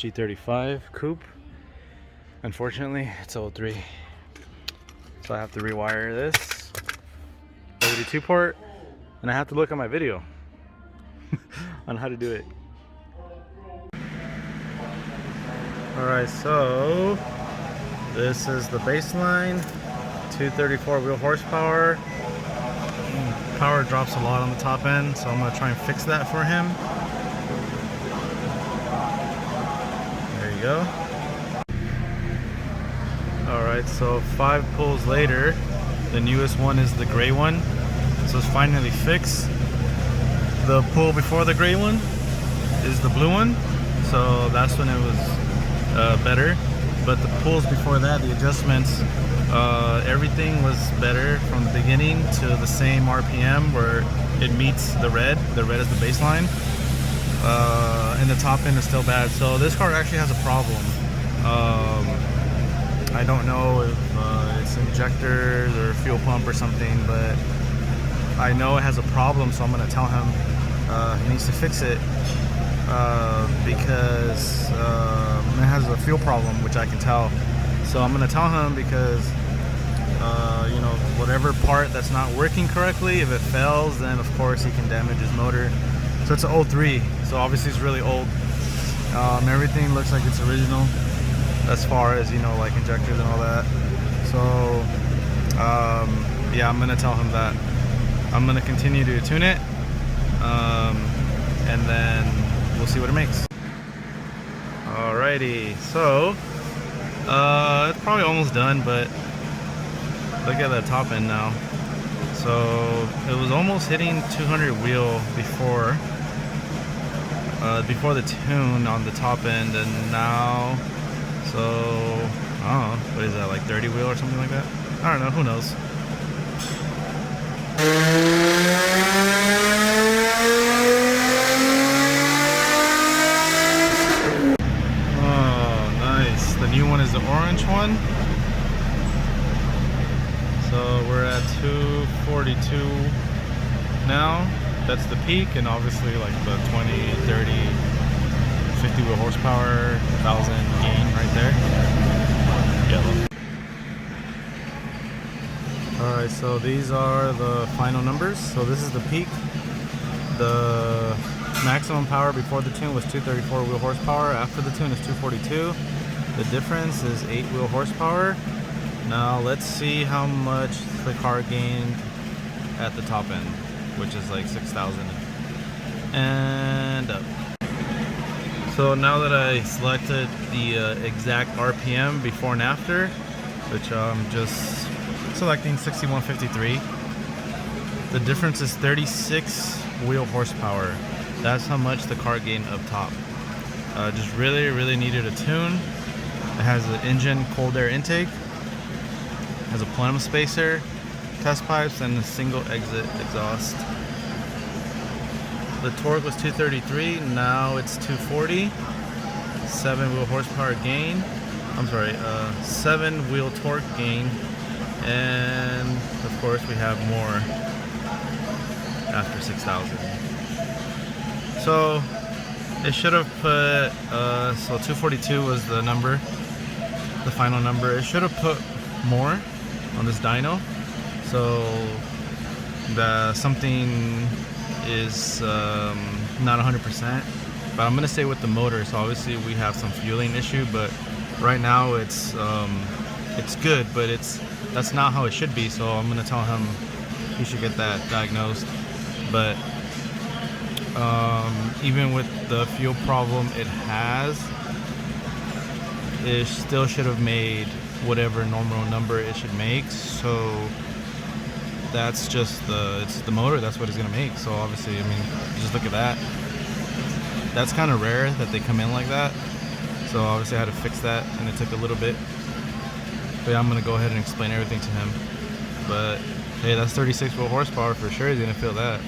G35 coupe. Unfortunately, it's 03. So I have to rewire this OBD2 port, and I have to look at my video on how to do it. Alright, so this is the baseline, 234 wheel horsepower. Power drops a lot on the top end, so I'm going to try and fix that for him. There you go. Alright, so 5 pulls later, the newest one is the gray one. So it's finally fixed. The pull before the gray one is the blue one, so that's when it was better. But the pulls before that, the adjustments, everything was better from the beginning to the same RPM where it meets the red. The red is the baseline, and the top end is still bad. So this car actually has a problem. I don't know if it's injectors or fuel pump or something, but I know it has a problem, so I'm going to tell him he needs to fix it because it has a fuel problem, which I can tell. So I'm going to tell him because you know, whatever part that's not working correctly, if it fails, then of course he can damage his motor. So it's an 03, so obviously it's really old. Everything looks like it's original as far as, you know, like injectors and all that. So yeah, I'm gonna tell him that I'm gonna continue to tune it, and then we'll see what it makes. Alrighty, so it's probably almost done, but look at the top end now. So it was almost hitting 200 wheel before the tune on the top end, and now, so I don't know, what is that, like 30 wheel or something like that? I don't know, who knows. Oh, nice. The new one is the orange one. So we're at 242 now. That's the peak, and obviously like the 20, 30, 50 wheel horsepower, 1,000 gain right there. Yellow. Alright, so these are the final numbers. So this is the peak. The maximum power before the tune was 234 wheel horsepower. After the tune is 242. The difference is 8 wheel horsepower. Now let's see how much the car gained at the top end, which is like 6,000 and up. So now that I selected the exact RPM before and after, which I'm just selecting 6153, the difference is 36 wheel horsepower. That's how much the car gained up top. Just really needed a tune. It has an engine cold air intake, has a plenum spacer, test pipes, and a single exit exhaust. The torque was 233, now it's 240. 7 wheel horsepower gain. I'm sorry, 7 wheel torque gain, and of course we have more after 6,000. So it should have put so 242 was the number, the final number. It should have put more on this dyno, so the something is not 100%, but I'm gonna stay with the motor. So obviously we have some fueling issue, but right now it's good, but that's not how it should be. So I'm gonna tell him he should get that diagnosed. But even with the fuel problem it has, it still should have made whatever normal number it should make. So that's just it's the motor, that's what it's gonna make. So obviously, I mean, just look at that. That's kind of rare that they come in like that. So obviously I had to fix that, and it took a little bit. But yeah, I'm gonna go ahead and explain everything to him. But hey, that's 36 wheel horsepower for sure. He's gonna feel that.